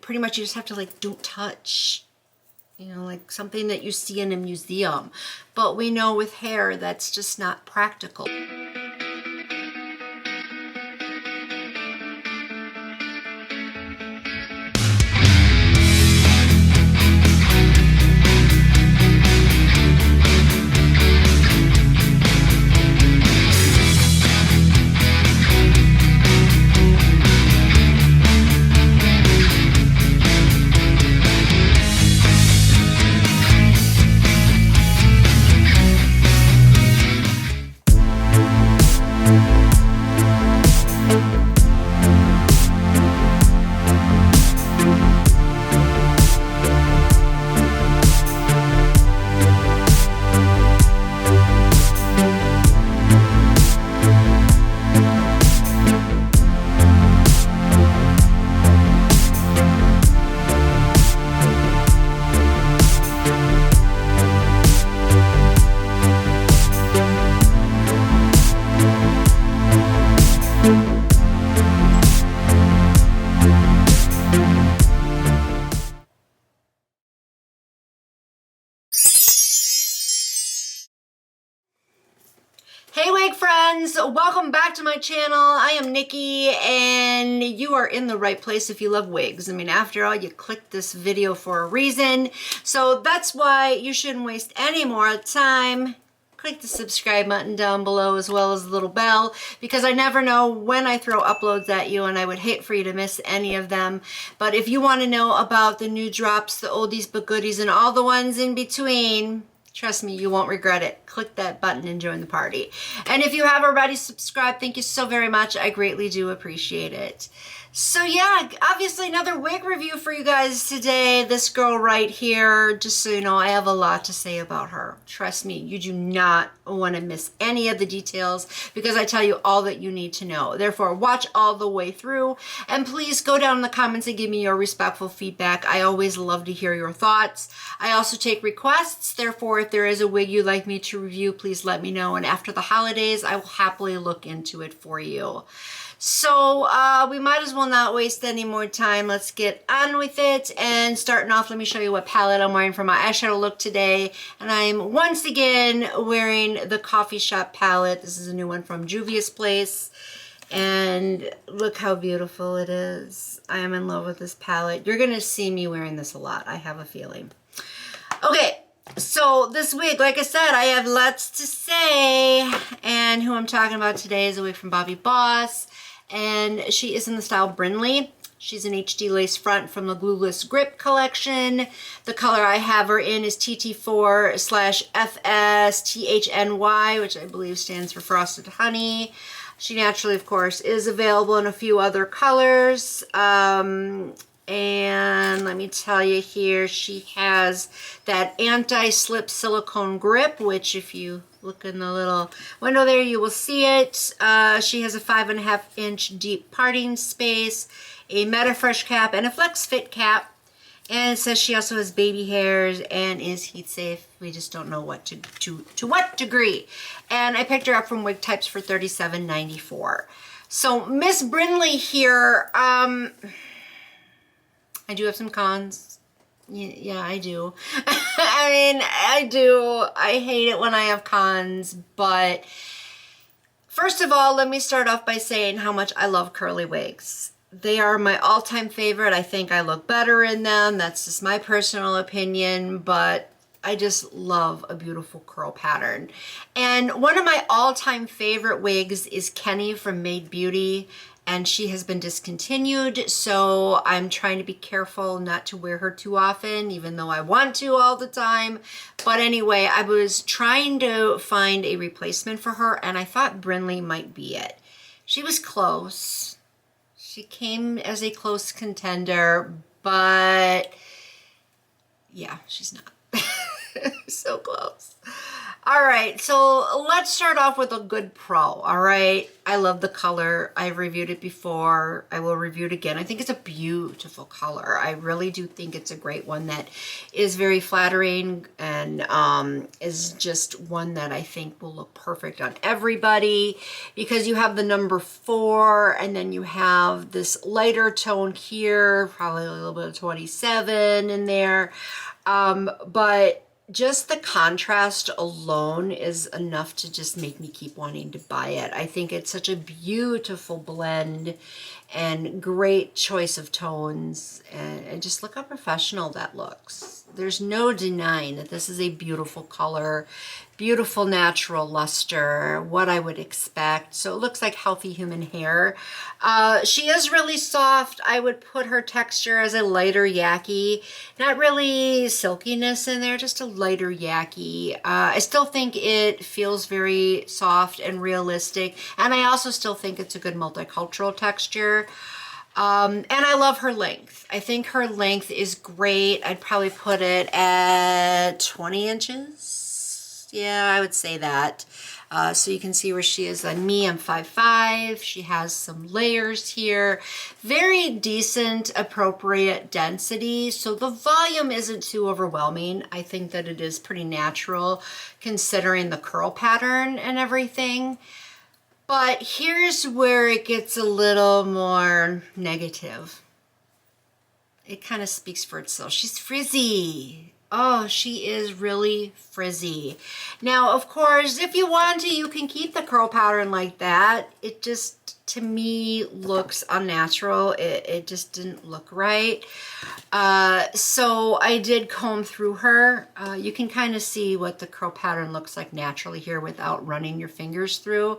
pretty much you just have to like, don't touch. You know, like something that you see in a museum. But we know with hair, that's just not practical. Hey wig friends, welcome back to my channel. I am Nikki and you are in the right place if you love wigs. I mean, after all, you clicked this video for a reason. So that's why you shouldn't waste any more time. Click the subscribe button down below as well as the little bell, because I never know when I throw uploads at you and I would hate for you to miss any of them. But if you want to know about the new drops, the oldies but goodies, and all the ones in between, trust me, you won't regret it. Click that button and join the party. And if you have already subscribed, thank you so very much. I greatly do appreciate it. So yeah, obviously another wig review for you guys today. This girl right here, just so you know, I have a lot to say about her. Trust me, you do not want to miss any of the details because I tell you all that you need to know. Therefore, watch all the way through and please go down in the comments and give me your respectful feedback. I always love to hear your thoughts. I also take requests. Therefore, if there is a wig you'd like me to review, please let me know. And after the holidays, I will happily look into it for you. So we might as well not waste any more time. Let's get on with it. And starting off, let me show you what palette I'm wearing for my eyeshadow look today. And I'm once again wearing the Coffee Shop palette. This is a new one from Juvia's Place. And look how beautiful it is. I am in love with this palette. You're going to see me wearing this a lot, I have a feeling. Okay. So this wig, like I said, I have lots to say. And who I'm talking about today is a wig from Bobbi Boss. And she is in the style Brinley. She's an HD lace front from the Glueless Grip collection. The color I have her in is TT4 / FSTHNY, which I believe stands for Frosted Honey. She naturally, of course, is available in a few other colors. And let me tell you here, she has that anti-slip silicone grip, which if you look in the little window there, you will see it. She has a 5.5-inch deep parting space, a MetaFresh cap, and a Flex Fit cap. And it says she also has baby hairs and is heat safe. We just don't know what to what degree. And I picked her up from wigtypes for $37.94. So Miss Brinley here, I do have some cons. Yeah, I do. I mean, I do. I hate it when I have cons, but first of all, let me start off by saying how much I love curly wigs. They are my all-time favorite. I think I look better in them. That's just my personal opinion, but I just love a beautiful curl pattern. And one of my all-time favorite wigs is Kenny from Made Beauty. And she has been discontinued, so I'm trying to be careful not to wear her too often, even though I want to all the time. But anyway, I was trying to find a replacement for her, and I thought Brinley might be it. She was close. She came as a close contender, but yeah, she's not. So close. All right, so let's start off with a good pro, all right? I love the color. I've reviewed it before. I will review it again. I think it's a beautiful color. I really do think it's a great one that is very flattering and is just one that I think will look perfect on everybody because you have the number 4 and then you have this lighter tone here, probably a little bit of 27 in there. But just the contrast alone is enough to just make me keep wanting to buy it. I think it's such a beautiful blend and great choice of tones, and just look how professional that looks. There's no denying that this is a beautiful color, beautiful natural luster, what I would expect. So it looks like healthy human hair. She is really soft. I would put her texture as a lighter yaki, not really silkiness in there, just a lighter yaki. I still think it feels very soft and realistic, and I also still think it's a good multicultural texture. And I love her length. I think her length is great. I'd probably put it at 20 inches. Yeah, I would say that. So you can see where she is on me. I'm 5'5". She has some layers here. Very decent, appropriate density. So the volume isn't too overwhelming. I think that it is pretty natural considering the curl pattern and everything. But here's where it gets a little more negative. It kind of speaks for itself. She's frizzy. Oh, she is really frizzy. Now, of course, if you want to, you can keep the curl pattern like that. It just, to me, looks unnatural. It just didn't look right. So I did comb through her. You can kind of see what the curl pattern looks like naturally here without running your fingers through.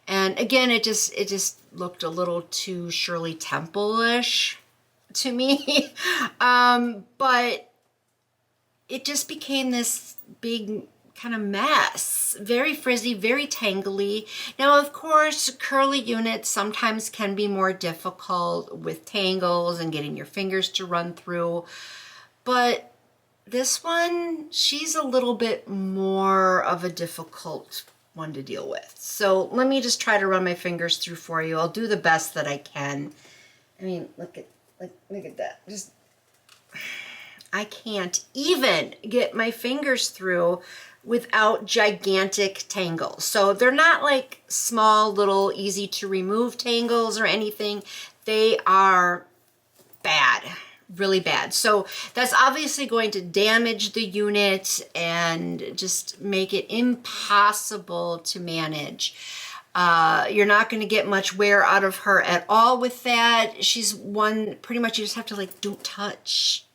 And again, it just looked a little too Shirley Temple-ish to me. But it just became this big kind of mess. Very frizzy, very tangly. Now, of course, curly units sometimes can be more difficult with tangles and getting your fingers to run through. But this one, she's a little bit more of a difficult one to deal with. So let me just try to run my fingers through for you. I'll do the best that I can. I mean, look at that. Just, I can't even get my fingers through without gigantic tangles. So they're not like small, little, easy to remove tangles or anything. They are bad. Really bad. So that's obviously going to damage the unit and just make it impossible to manage. You're not going to get much wear out of her at all with that. She's one, pretty much you just have to like, don't touch.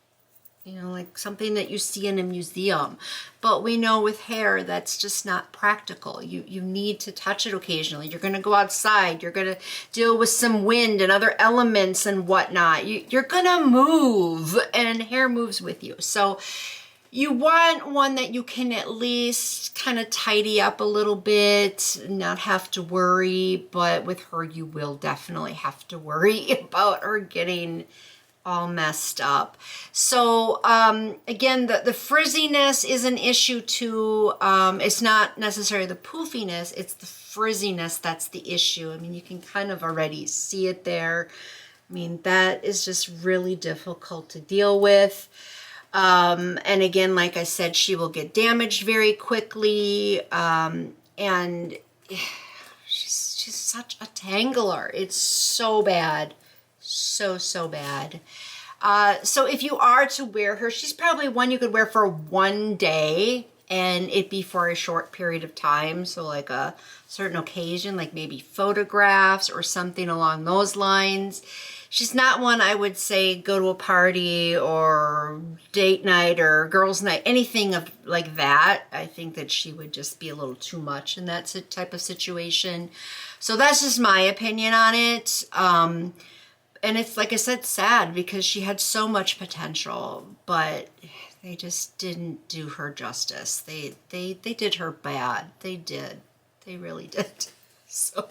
You know, like something that you see in a museum. But we know with hair, that's just not practical. You need to touch it occasionally. You're going to go outside. You're going to deal with some wind and other elements and whatnot. You're going to move, and hair moves with you. So you want one that you can at least kind of tidy up a little bit, not have to worry. But with her, you will definitely have to worry about her getting all messed up. So again, the frizziness is an issue too. It's not necessarily the poofiness, it's the frizziness that's the issue. I mean, you can kind of already see it there. I mean, that is just really difficult to deal with. And again, like I said, she will get damaged very quickly. And she's such a tangler. It's so bad. So bad. So if you are to wear her, she's probably one you could wear for one day and it be for a short period of time. So like a certain occasion, like maybe photographs or something along those lines. She's not one I would say go to a party or date night or girls night, anything of like that. I think that she would just be a little too much in that type of situation. So that's just my opinion on it. And it's, like I said, sad because she had so much potential, but they just didn't do her justice. They did her bad. They did. They really did. So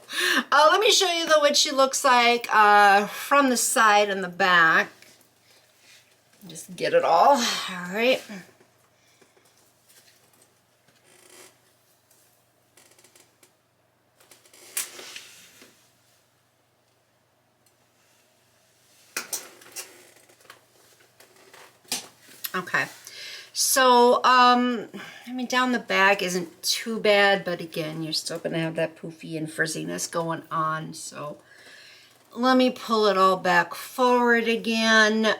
let me show you what she looks like from the side and the back. Just get it all. All right. Okay. So, I mean, down the back isn't too bad, but again, you're still going to have that poofy and frizziness going on. So let me pull it all back forward again.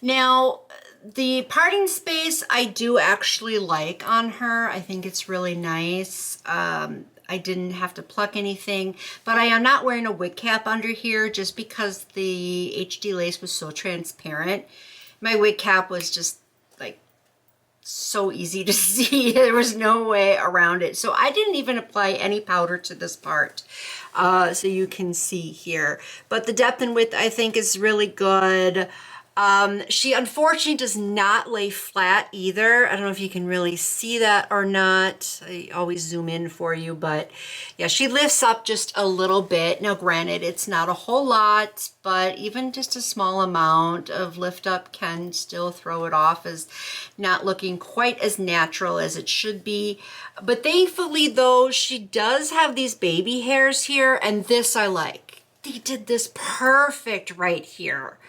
Now, the parting space I do actually like on her. I think it's really nice. I didn't have to pluck anything, but I am not wearing a wig cap under here just because the HD lace was so transparent. My wig cap was just like so easy to see. There was no way around it. So I didn't even apply any powder to this part. So you can see here. But the depth and width I think is really good. She unfortunately does not lay flat either. I don't know if you can really see that or not. I always zoom in for you, but yeah, she lifts up just a little bit. Now granted, it's not a whole lot, but even just a small amount of lift up can still throw it off as not looking quite as natural as it should be. But thankfully though, she does have these baby hairs here, and this I like. They did this perfect right here.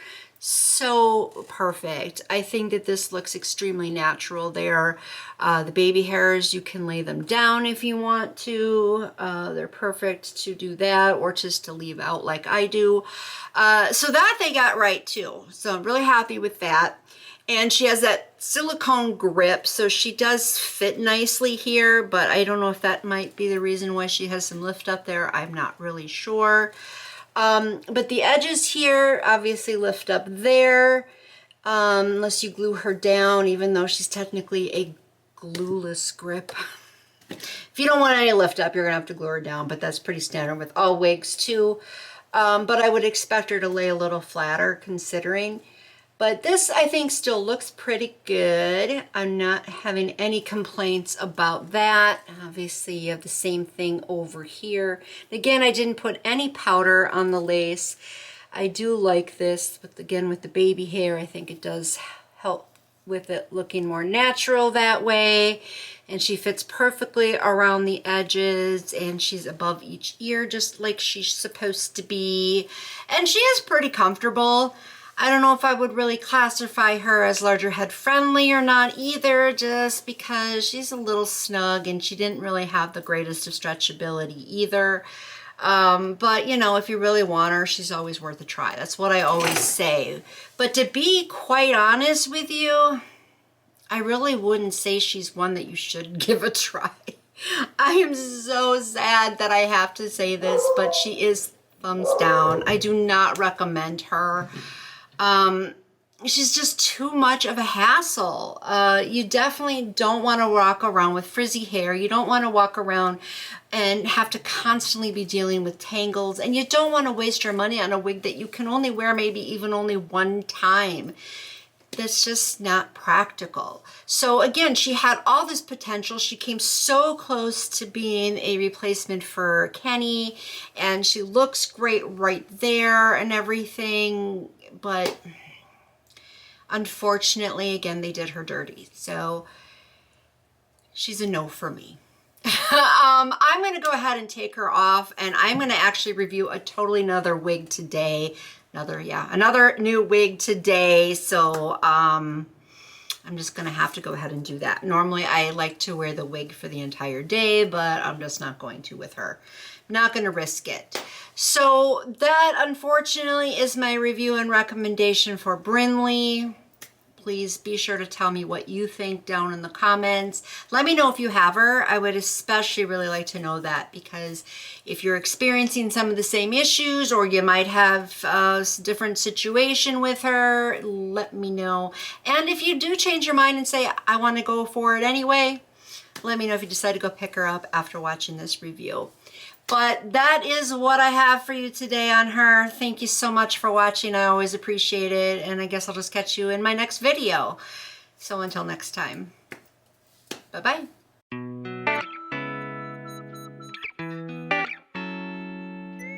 So perfect. I think that this looks extremely natural there. The baby hairs, you can lay them down if you want to. They're perfect to do that or just to leave out like I do. So that they got right too. So I'm really happy with that. And she has that silicone grip, so she does fit nicely here, but I don't know if that might be the reason why she has some lift up there. I'm not really sure. But the edges here obviously lift up there, unless you glue her down, even though she's technically a glueless grip. If you don't want any lift up, you're gonna have to glue her down, but that's pretty standard with all wigs too. But I would expect her to lay a little flatter considering. But this, I think, still looks pretty good. I'm not having any complaints about that. Obviously, you have the same thing over here. Again, I didn't put any powder on the lace. I do like this, but again, with the baby hair, I think it does help with it looking more natural that way. And she fits perfectly around the edges, and she's above each ear just like she's supposed to be. And she is pretty comfortable. I don't know if I would really classify her as larger head friendly or not either, just because she's a little snug and she didn't really have the greatest of stretchability either. But you know, if you really want her, she's always worth a try. That's what I always say. But to be quite honest with you, I really wouldn't say she's one that you should give a try. I am so sad that I have to say this, but she is thumbs down. I do not recommend her. She's just too much of a hassle. You definitely don't want to walk around with frizzy hair. You don't want to walk around and have to constantly be dealing with tangles. And you don't want to waste your money on a wig that you can only wear maybe even only one time. That's just not practical. So again, she had all this potential. She came so close to being a replacement for Kenny, and she looks great right there and everything. But unfortunately, again, they did her dirty. So she's a no for me. I'm going to go ahead and take her off, and I'm going to actually review a totally another wig today. Another new wig today. So I'm just going to have to go ahead and do that. Normally, I like to wear the wig for the entire day, but I'm just not going to with her. I'm not going to risk it. So that, unfortunately, is my review and recommendation for BRINLEY. Please be sure to tell me what you think down in the comments. Let me know if you have her. I would especially really like to know that, because if you're experiencing some of the same issues, or you might have a different situation with her, let me know. And if you do change your mind and say, I want to go for it anyway, let me know if you decide to go pick her up after watching this review. But that is what I have for you today on her. Thank you so much for watching. I always appreciate it. And I guess I'll just catch you in my next video. So until next time, bye-bye.